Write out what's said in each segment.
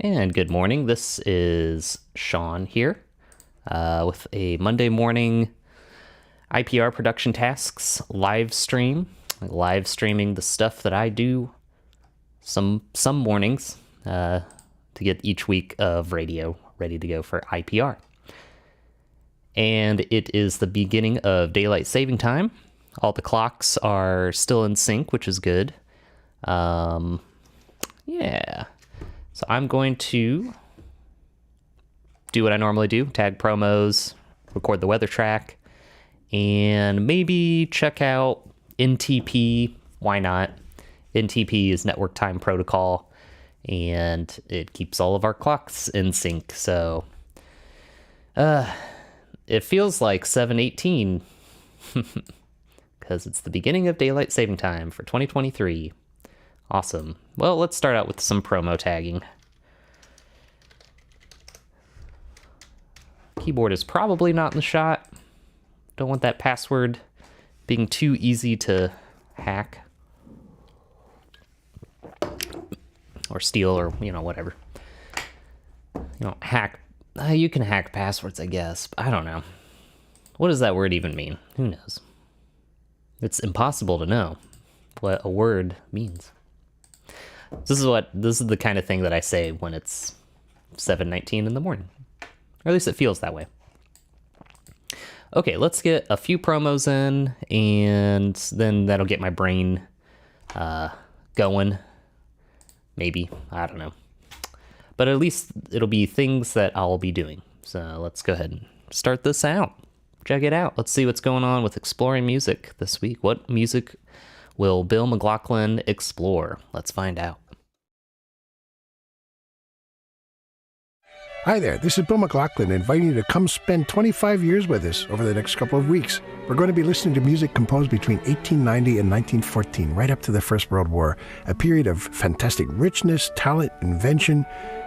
And good morning. This is Sean here with a Monday morning IPR production tasks live stream. Live streaming the stuff that I do some mornings to get each week of radio ready to go for IPR. And it is the beginning of daylight saving time. All the clocks are still in sync, which is good. Yeah. So I'm going to do what I normally do, tag promos, record the weather track, and maybe check out NTP. Why not? NTP is Network Time Protocol, and it keeps all of our clocks in sync. So it feels like 7:18 because it's the beginning of daylight saving time for 2023. Awesome. Well, let's start out with some promo tagging. Keyboard is probably not in the shot. Don't want that password being too easy to hack or steal or, whatever. Hack. You can hack passwords, I guess. But I don't know. What does that word even mean? Who knows? It's impossible to know what a word means. This is the kind of thing that I say when it's 7:19 in the morning. Or at least it feels that way. Okay, let's get a few promos in, and then that'll get my brain going. Maybe. I don't know. But at least it'll be things that I'll be doing. So let's go ahead and start this out. Check it out. Let's see what's going on with exploring music this week. What music will Bill McLaughlin explore? Let's find out. Hi there, this is Bill McLaughlin inviting you to come spend 25 years with us over the next couple of weeks. We're going to be listening to music composed between 1890 and 1914, right up to the First World War, a period of fantastic richness, talent, invention.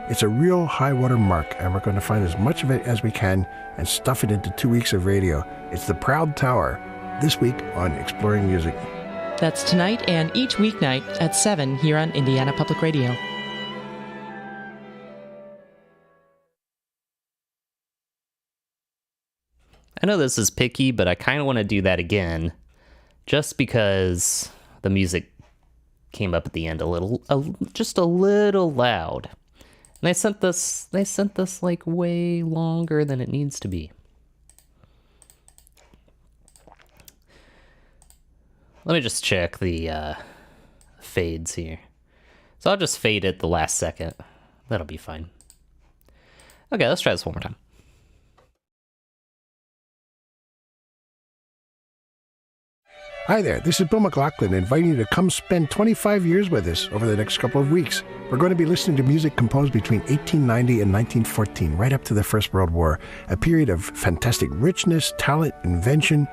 It's a real high-water mark, and we're going to find as much of it as we can and stuff it into 2 weeks of radio. It's the Proud Tower, this week on Exploring Music. That's tonight and each weeknight at 7 here on Indiana Public Radio. I know this is picky, but I kind of want to do that again, just because the music came up at the end just a little loud. And they sent this like way longer than it needs to be. Let me just check the fades here. So I'll just fade it the last second. That'll be fine. Okay, let's try this one more time. Hi there, this is Bill McLaughlin inviting you to come spend 25 years with us over the next couple of weeks. We're going to be listening to music composed between 1890 and 1914, right up to the First World War, a period of fantastic richness, talent, invention.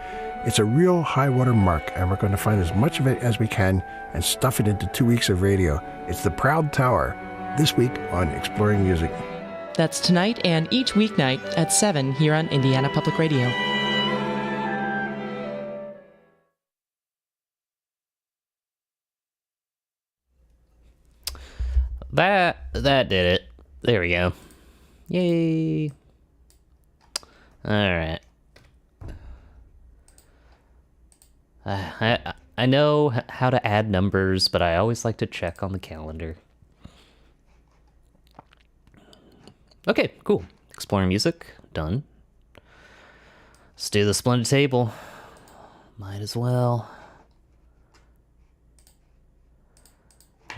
It's a real high-water mark, and we're going to find as much of it as we can and stuff it into 2 weeks of radio. It's the Proud Tower, this week on Exploring Music. That's tonight and each weeknight at 7 here on Indiana Public Radio. That did it. There we go. Yay. All right. I know how to add numbers, but I always like to check on the calendar. Okay, cool. Exploring music, done. Let's do the Splendid Table. Might as well.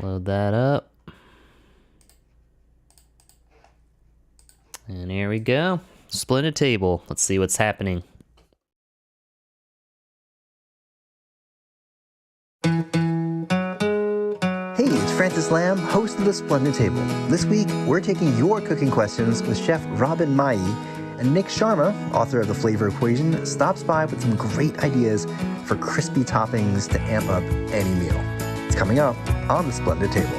Load that up. And here we go. Splendid Table. Let's see what's happening. Hey, it's Francis Lamb, host of the Splendid Table. This week, we're taking your cooking questions with Chef Robin Mai, and Nick Sharma, author of The Flavor Equation, stops by with some great ideas for crispy toppings to amp up any meal. It's coming up on the Splendid Table.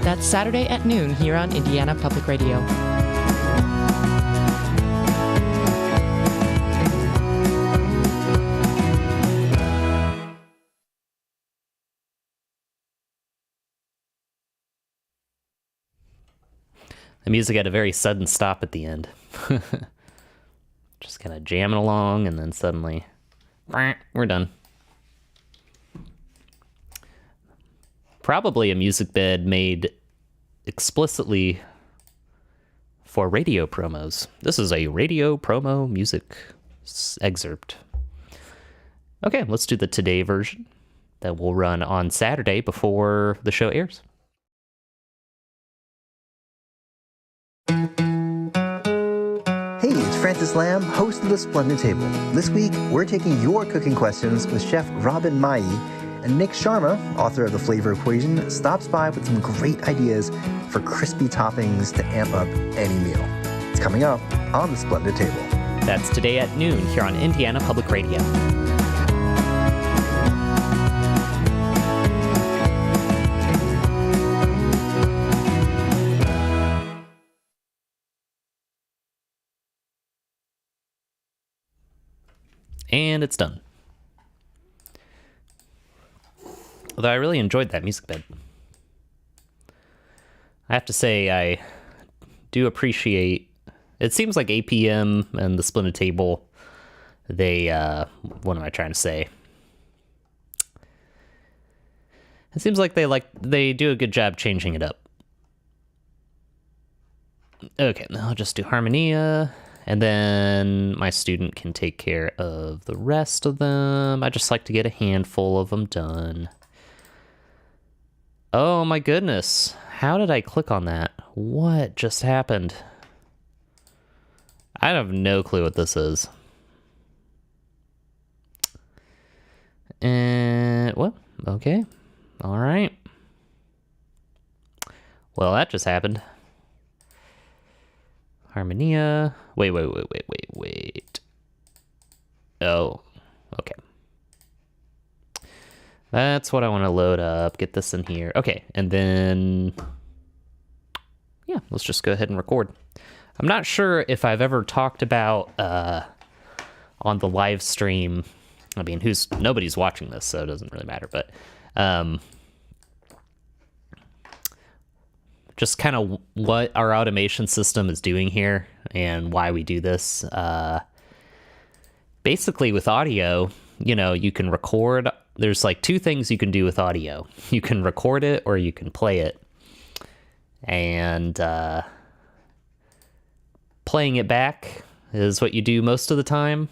That's Saturday at noon here on Indiana Public Radio. The music had a very sudden stop at the end. Just kind of jamming along, and then suddenly, we're done. Probably a music bed made explicitly for radio promos. This is a radio promo music excerpt. Okay, let's do the today version that will run on Saturday before the show airs. Hey, it's Francis Lamb, host of The Splendid Table. This week, we're taking your cooking questions with Chef Robin Mai, and Nick Sharma, author of The Flavor Equation, stops by with some great ideas for crispy toppings to amp up any meal. It's coming up on The Splendid Table. That's today at noon here on Indiana Public Radio. And it's done. Although I really enjoyed that music bed. I have to say, I do appreciate... It seems like APM and the Splendid Table, they... what am I trying to say? It seems like they do a good job changing it up. Okay, I'll just do Harmonia... And then my student can take care of the rest of them. I just like to get a handful of them done. Oh my goodness. How did I click on that? What just happened? I have no clue what this is. And, well, okay. All right. Well, that just happened. Harmonia. Wait. Oh, okay. That's what I want to load up. Get this in here. Okay, and then... Yeah, let's just go ahead and record. I'm not sure if I've ever talked about on the live stream... I mean, nobody's watching this, so it doesn't really matter, but... just kind of what our automation system is doing here and why we do this. Basically with audio, you can record. There's like two things you can do with audio. You can record it or you can play it. And playing it back is what you do most of the time.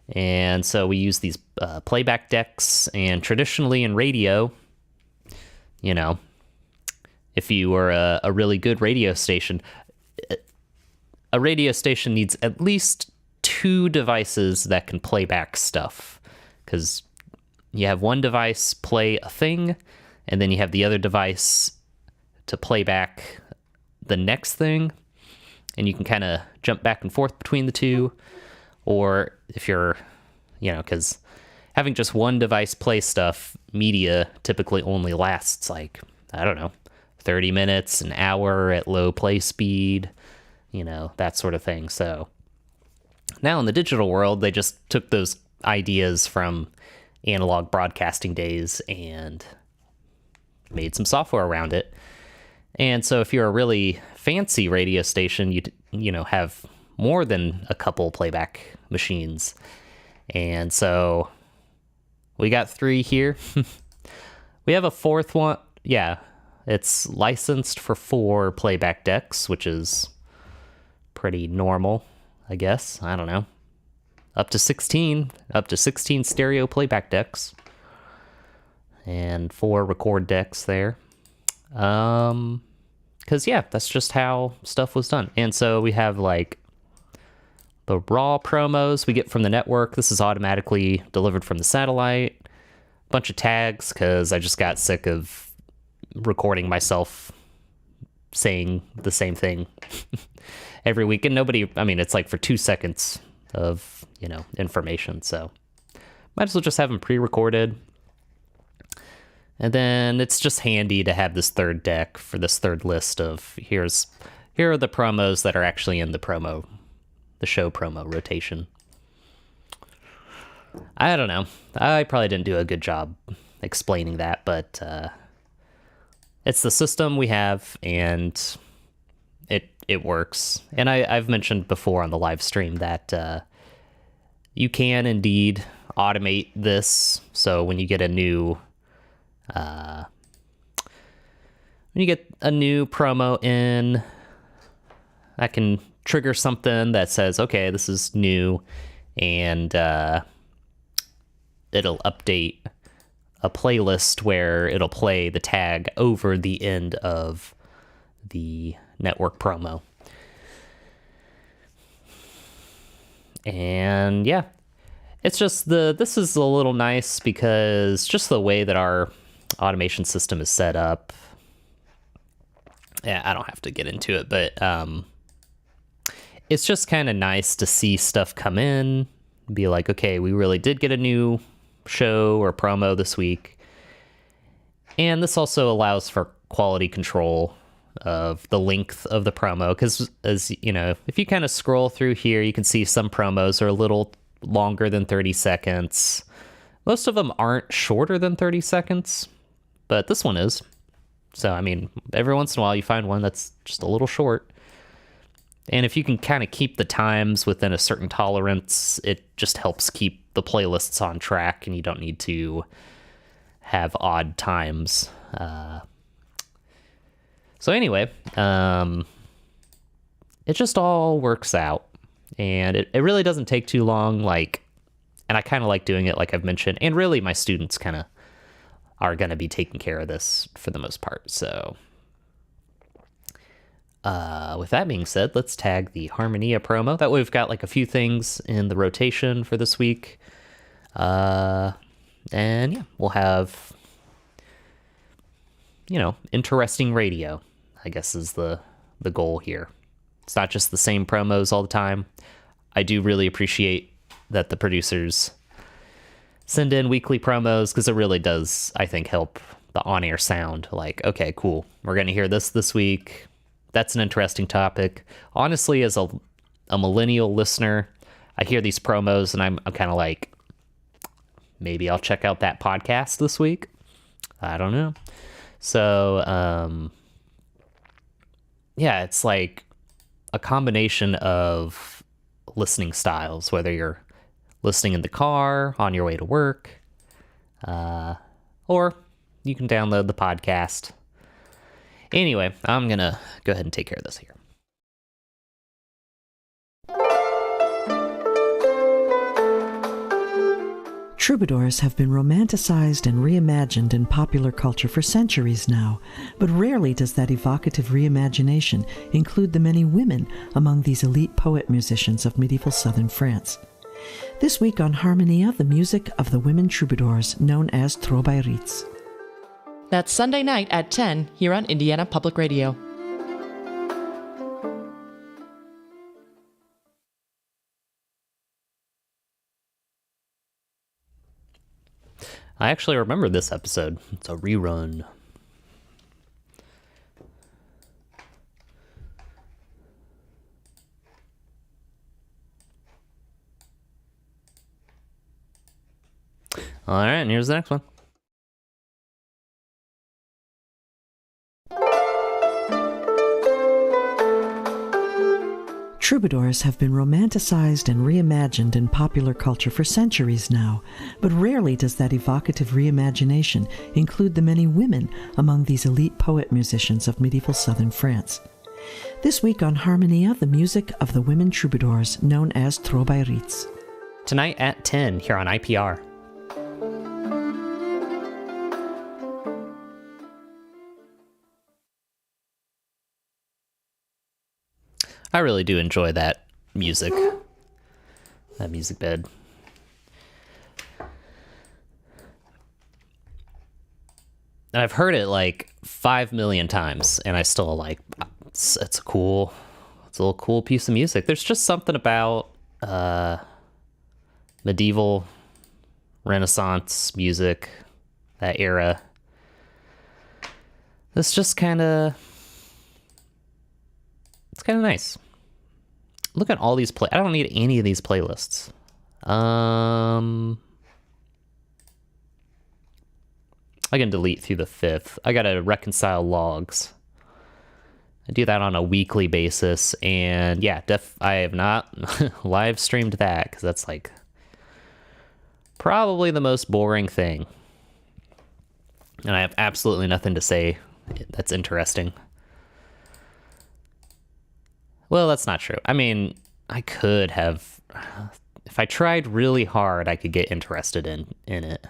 And so we use these playback decks, and traditionally in radio, if you were a really good radio station, a radio station needs at least two devices that can play back stuff. Because you have one device play a thing, and then you have the other device to play back the next thing. And you can kind of jump back and forth between the two. Or if you're, because having just one device play stuff, media typically only lasts 30 minutes, an hour at low play speed, that sort of thing. So now in the digital world, they just took those ideas from analog broadcasting days and made some software around it. And so if you're a really fancy radio station, you have more than a couple playback machines. And so we got 3 here. We have a 4th one. Yeah. It's licensed for 4 playback decks, which is pretty normal, I guess. I don't know. Up to 16 stereo playback decks. And 4 record decks there. Because, that's just how stuff was done. And so we have, the raw promos we get from the network. This is automatically delivered from the satellite. Bunch of tags, because I just got sick of recording myself saying the same thing every week, and it's for 2 seconds of information, so might as well just have them pre-recorded. And then it's just handy to have this 3rd deck for this 3rd list of here are the promos that are actually in the show promo rotation. I don't know, I probably didn't do a good job explaining that, but it's the system we have, and it works. And I've mentioned before on the live stream that you can indeed automate this. So when you get a new promo in, that can trigger something that says, okay, this is new, and it'll update a playlist where it'll play the tag over the end of the network promo. And yeah, it's just this is a little nice because just the way that our automation system is set up. Yeah, I don't have to get into it, but it's just kind of nice to see stuff come in, be like, okay, we really did get a new show or promo this week. And this also allows for quality control of the length of the promo, because, as you know, if you kind of scroll through here, you can see some promos are a little longer than 30 seconds. Most of them aren't shorter than 30 seconds, but this one is. So, I mean, every once in a while you find one that's just a little short. And if you can kind of keep the times within a certain tolerance, it just helps keep the playlists on track, and you don't need to have odd times. So anyway, it just all works out, and it really doesn't take too long. And I kind of like doing it, like I've mentioned, and really my students kind of are going to be taking care of this for the most part. So with that being said, let's tag the Harmonia promo. That way we've got like a few things in the rotation for this week. And yeah, we'll have, interesting radio, I guess, is the goal here. It's not just the same promos all the time. I do really appreciate that the producers send in weekly promos, because it really does, I think, help the on-air sound. Like, okay, cool, we're going to hear this week. That's an interesting topic. Honestly, as a millennial listener, I hear these promos and I'm kind of like, maybe I'll check out that podcast this week. I don't know. So, yeah, it's like a combination of listening styles, whether you're listening in the car, on your way to work, or you can download the podcast. Anyway, I'm going to go ahead and take care of this here. Troubadours have been romanticized and reimagined in popular culture for centuries now, but rarely does that evocative reimagination include the many women among these elite poet-musicians of medieval southern France. This week on Harmonia, the music of the women troubadours known as troubadourites. That's Sunday night at 10 here on Indiana Public Radio. I actually remember this episode. It's a rerun. All right, and here's the next one. Troubadours have been romanticized and reimagined in popular culture for centuries now, but rarely does that evocative reimagination include the many women among these elite poet-musicians of medieval southern France. This week on Harmonia, the music of the women troubadours known as troubadourites. Tonight at 10 here on IPR. I really do enjoy that music bed. And I've heard it like 5 million times, and I still like, it's a little cool piece of music. There's just something about medieval Renaissance music, that era. It's just kind of nice. Look at all these I don't need any of these playlists. I can delete through the 5th. I gotta reconcile logs. I do that on a weekly basis, and yeah, I have not live streamed that because that's like probably the most boring thing. And I have absolutely nothing to say that's interesting. Well, that's not true. I mean, I could have, if I tried really hard, I could get interested in it.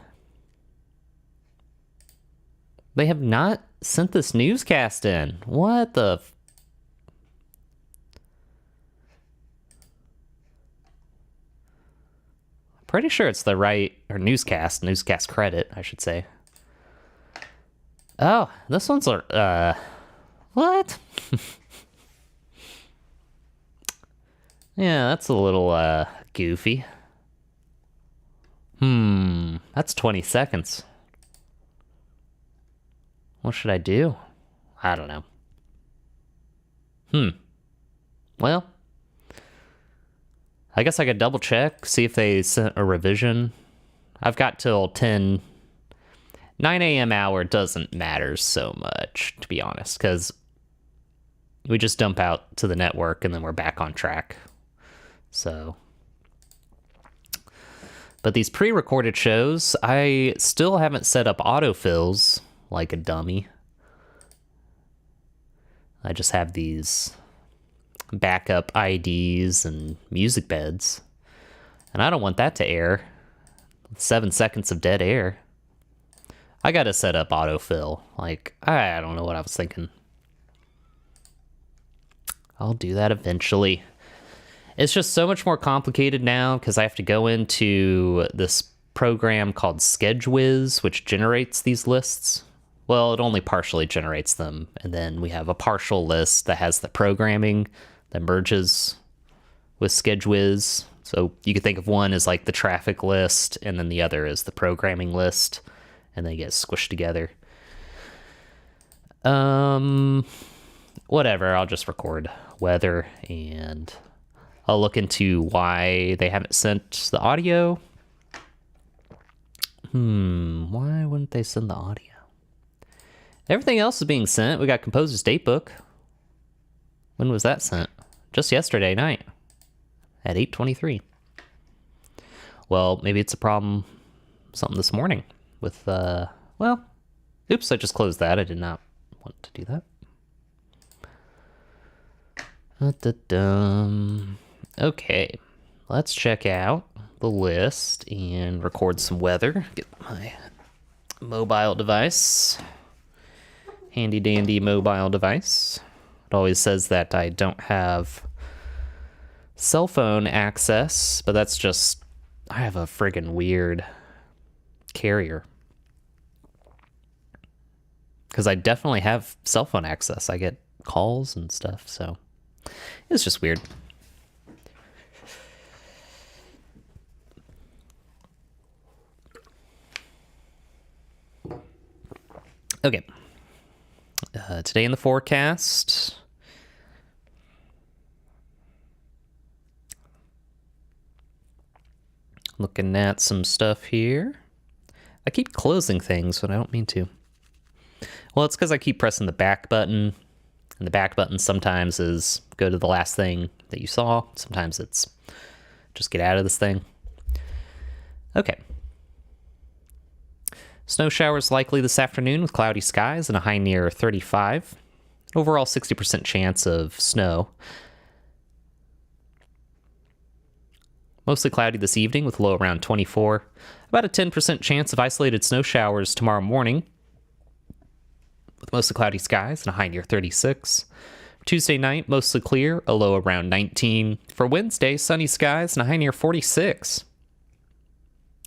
They have not sent this newscast in. What the? Pretty sure it's the right, or newscast credit, I should say. Oh, this one's, what? Yeah, that's a little, goofy. That's 20 seconds. What should I do? I don't know. Well, I guess I could double check, see if they sent a revision. I've got till 9 a.m. hour doesn't matter so much, to be honest, because we just dump out to the network and then we're back on track. So, but these pre-recorded shows, I still haven't set up autofills like a dummy. I just have these backup IDs and music beds, and I don't want that to air. 7 seconds of dead air. I gotta set up autofill. Like, I don't know what I was thinking. I'll do that eventually. It's just so much more complicated now because I have to go into this program called ScheduWiz, which generates these lists. Well, it only partially generates them, and then we have a partial list that has the programming that merges with ScheduWiz. So you could think of one as like the traffic list, and then the other is the programming list, and they get squished together. Whatever, I'll just record weather, and I'll look into why they haven't sent the audio. Why wouldn't they send the audio? Everything else is being sent. We got Composer's Datebook. When was that sent? Just yesterday night at 8:23. Well, maybe it's a problem, something this morning with, well, oops, I just closed that. I did not want to do that. Okay, let's check out the list and record some weather. Get my mobile device. Handy dandy mobile device. It always says that I don't have cell phone access, but that's just, I have a friggin' weird carrier. Because I definitely have cell phone access. I get calls and stuff, so it's just weird. Okay. Today in the forecast, looking at some stuff here. I keep closing things, but I don't mean to. Well, it's because I keep pressing the back button, and the back button sometimes is go to the last thing that you saw. Sometimes it's just get out of this thing. Okay. Snow showers likely this afternoon with cloudy skies and a high near 35. Overall 60% chance of snow. Mostly cloudy this evening with low around 24. About a 10% chance of isolated snow showers tomorrow morning with mostly cloudy skies and a high near 36. Tuesday night, mostly clear, a low around 19. For Wednesday, sunny skies and a high near 46.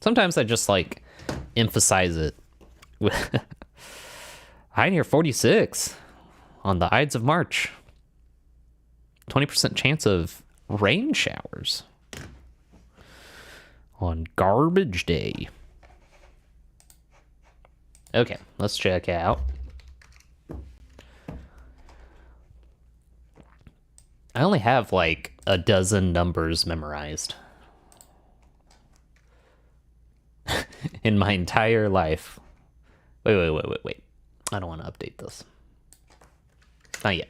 Sometimes I just like emphasize it with high near 46 on the Ides of March. 20% chance of rain showers on garbage day. Okay, let's check out. I only have like a dozen numbers memorized in my entire life. Wait. I don't want to update this. Not yet.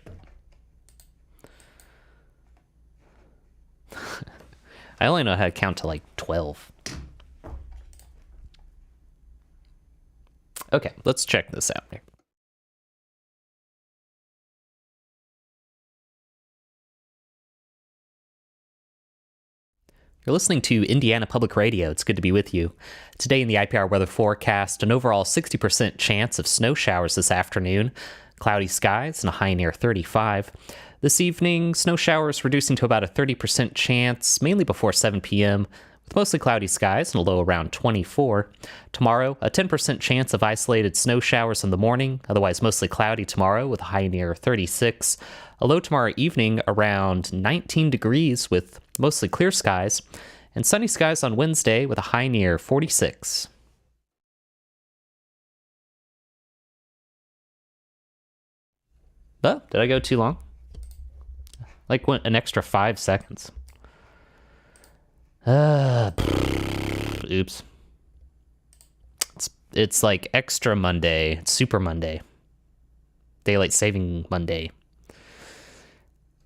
I only know how to count to like 12. Okay, let's check this out here. You're listening to Indiana Public Radio. It's good to be with you. Today in the IPR weather forecast, an overall 60% chance of snow showers this afternoon, cloudy skies and a high near 35. This evening, snow showers reducing to about a 30% chance, mainly before 7 p.m., with mostly cloudy skies and a low around 24. Tomorrow, a 10% chance of isolated snow showers in the morning, otherwise mostly cloudy tomorrow with a high near 36. A low tomorrow evening around 19 degrees with mostly clear skies, and sunny skies on Wednesday with a high near 46. Oh, did I go too long? Like went an extra 5 seconds. Oops. It's like extra Monday, it's Super Monday. Daylight Saving Monday.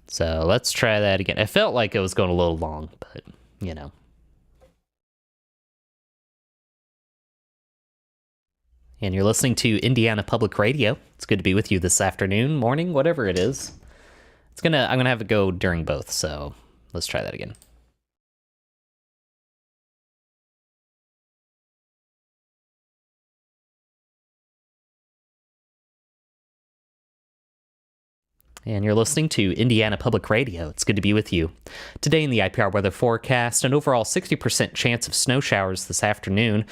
So let's try that again. I felt like it was going a little long, but, you know. And you're listening to Indiana Public Radio. It's good to be with you this afternoon, morning, whatever it is. I'm gonna have it go during both, so let's try that again. And you're listening to Indiana Public Radio. It's good to be with you. Today in the IPR weather forecast, an overall 60% chance of snow showers this afternoon,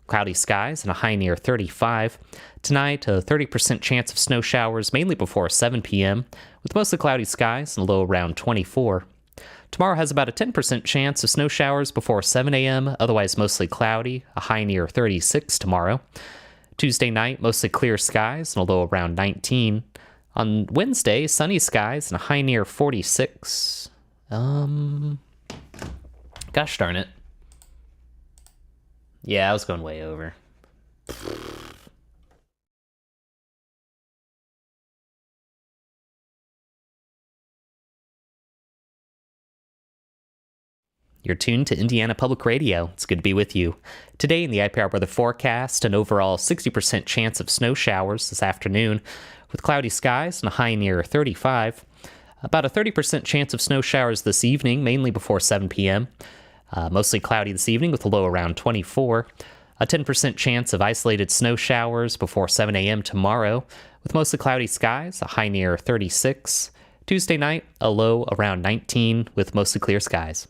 cloudy skies and a high near 35. Tonight, a 30% chance of snow showers, mainly before 7 p.m., with mostly cloudy skies and a low around 24. Tomorrow has about a 10% chance of snow showers before 7 a.m., otherwise mostly cloudy, a high near 36 tomorrow. Tuesday night, mostly clear skies and a low around 19. On Wednesday, sunny skies and a high near 46. Gosh darn it. Yeah, I was going way over. You're tuned to Indiana Public Radio. It's good to be with you. Today in the IPR weather forecast, an overall 60% chance of snow showers this afternoon, with cloudy skies and a high near 35. About a 30% chance of snow showers this evening, mainly before 7 p.m. Mostly cloudy this evening with a low around 24. A 10% chance of isolated snow showers before 7 a.m. tomorrow, with mostly cloudy skies, a high near 36. Tuesday night, a low around 19 with mostly clear skies.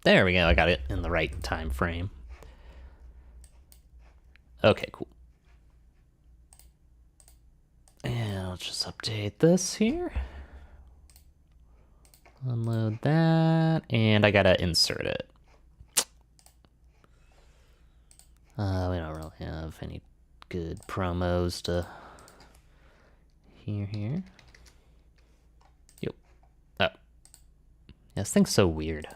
There we go, I got it in the right time frame. Okay, cool. And I'll just update this here. Unload that, and I gotta insert it. We don't really have any good promos to hear here. Yep. Oh. Yeah, this thing's so weird.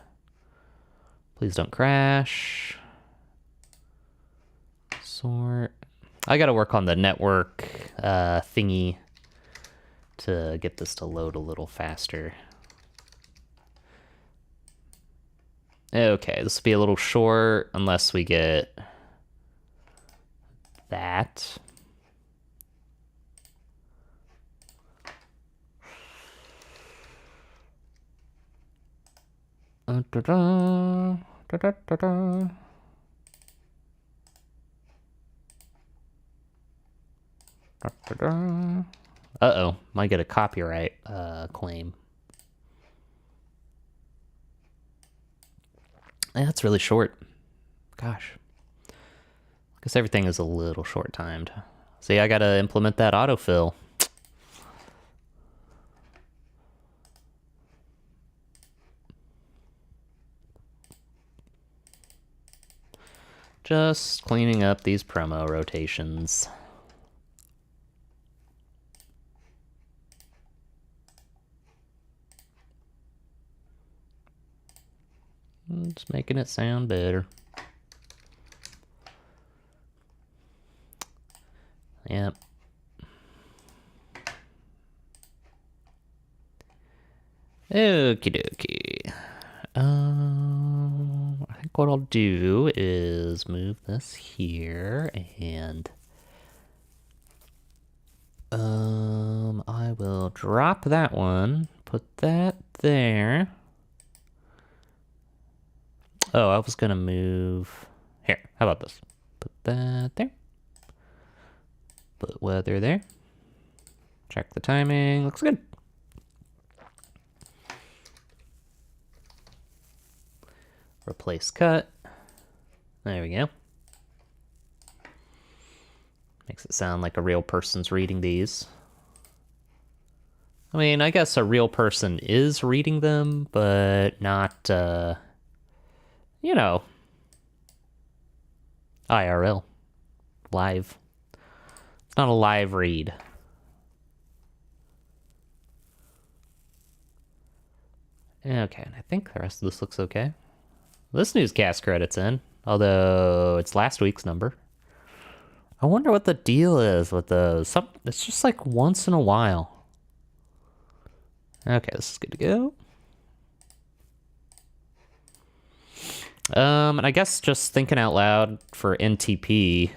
Please don't crash. Sort. I gotta work on the network thingy to get this to load a little faster. Okay, this will be a little short unless we get that. Da-da-da, da-da-da-da. Uh-oh, might get a copyright claim. Yeah, that's really short. Gosh. I guess everything is a little short-timed. See, I gotta implement that autofill. Just cleaning up these promo rotations. Just making it sound better. Yep. Okie dokie. I think what I'll do is move this here, and I will drop that one, put that there. Oh, I was gonna move here. How about this? Put that there. Put weather there. Check the timing. Looks good. Replace cut. There we go. Makes it sound like a real person's reading these. I mean, I guess a real person is reading them, but not, you know, IRL. Live. It's not a live read. Okay, and I think the rest of this looks okay. This newscast credit's in, although it's last week's number. I wonder what the deal is with those. It's just like once in a while. Okay, this is good to go. And I guess just thinking out loud for NTP.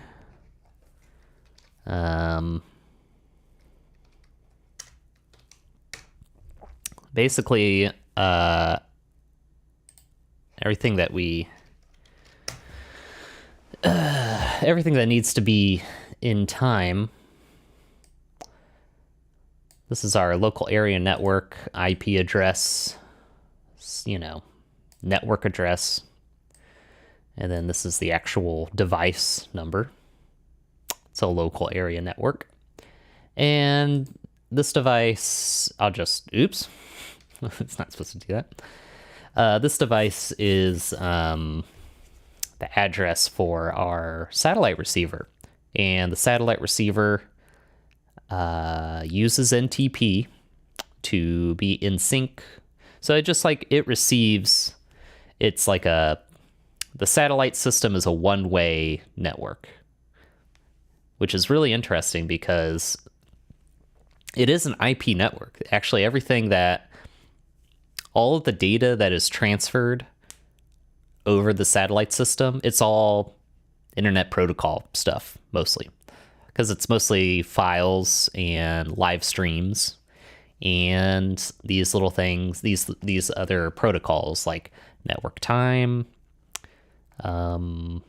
Basically, everything that needs to be in time. This is our local area network IP address, you know, network address. And then this is the actual device number. It's a local area network. And this device, oops, it's not supposed to do that. This device is the address for our satellite receiver. And the satellite receiver uses NTP to be in sync. So it receives, it's like the satellite system is a one-way network, which is really interesting because it is an IP network. Actually, all of the data that is transferred over the satellite system, it's all internet protocol stuff, mostly. Because it's mostly files and live streams and these little things, these other protocols like network time. There's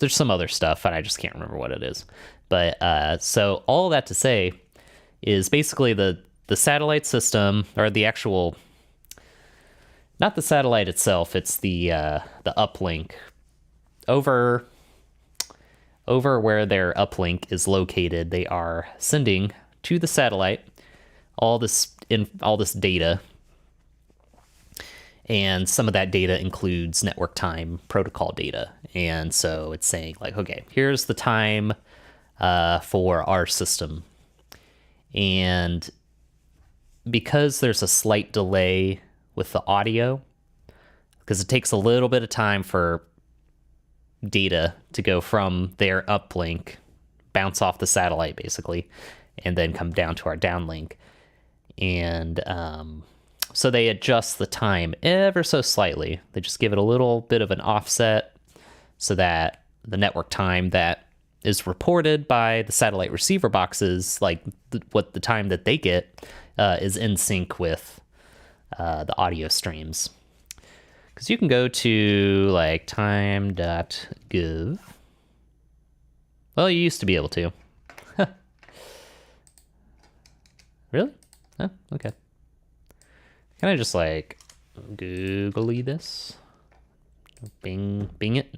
some other stuff and I just can't remember what it is. But so all that to say is basically the satellite system, or the actual, not the satellite itself, it's the uplink over where their uplink is located. They are sending to the satellite all this data, and some of that data includes network time protocol data. And so it's saying like, okay, here's the time for our system. And because there's a slight delay with the audio, because it takes a little bit of time for data to go from their uplink, bounce off the satellite basically, and then come down to our downlink. And so they adjust the time ever so slightly. They just give it a little bit of an offset so that the network time that is reported by the satellite receiver boxes, like what the time that they get, is in sync with the audio streams. Because you can go to like time.gov. Well, you used to be able to. Really? Oh, okay. Can I just like Googly this? Bing it.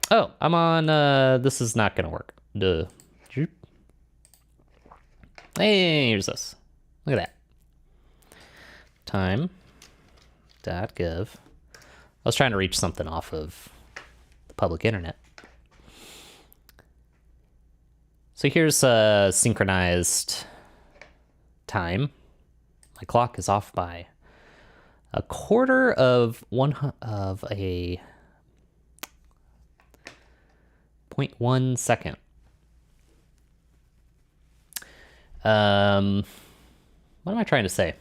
Oh, I'm on, this is not gonna work. Duh. Hey, here's this. Look at that. Time.gov. I was trying to reach something off of the public internet. So here's a synchronized time. My clock is off by a quarter of a 0.1 second. What am I trying to say?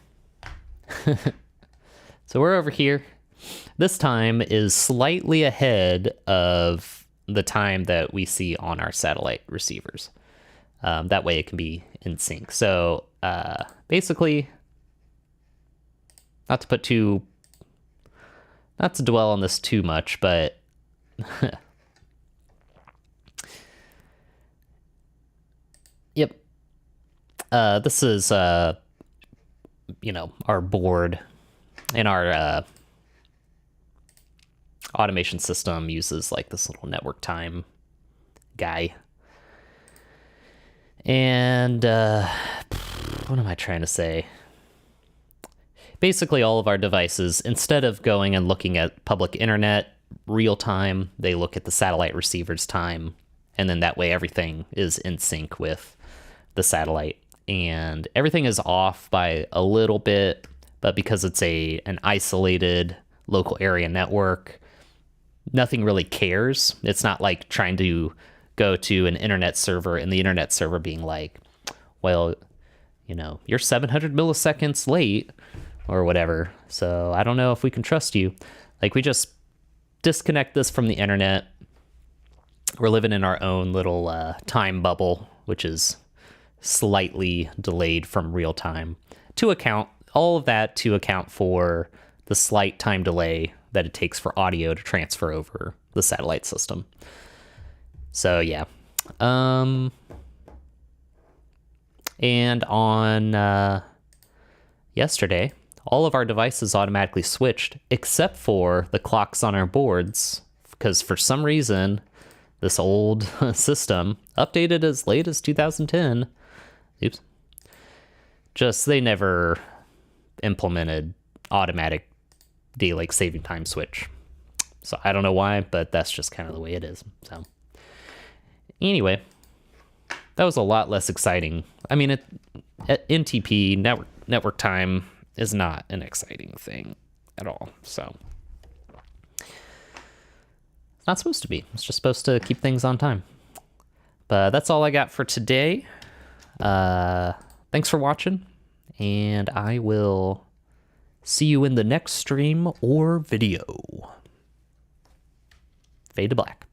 So we're over here. This time is slightly ahead of the time that we see on our satellite receivers. That way it can be in sync. So basically, not to dwell on this too much, but yep. This is, our board, and our automation system uses like this little network time guy. And what am I trying to say? Basically, all of our devices, instead of going and looking at public internet real time, they look at the satellite receiver's time, and then that way everything is in sync with the satellite. And everything is off by a little bit, but because it's an isolated local area network, nothing really cares. It's not like trying to go to an internet server and the internet server being like, well, you're 700 milliseconds late or whatever, so I don't know if we can trust you. Like, we just disconnect this from the internet. We're living in our own little time bubble, which is slightly delayed from real time, to account for the slight time delay that it takes for audio to transfer over the satellite system. So yeah. And on yesterday, all of our devices automatically switched except for the clocks on our boards, because for some reason this old system, updated as late as 2010, they never implemented automatic daylight saving time switch. So I don't know why, but that's just kind of the way it is. So anyway, that was a lot less exciting. I mean, NTP, network time, is not an exciting thing at all. So it's not supposed to be. It's just supposed to keep things on time. But that's all I got for today. Thanks for watching, and I will see you in the next stream or video. Fade to black.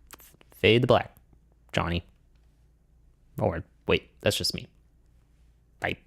Fade to black, Johnny. Or wait, that's just me. Bye.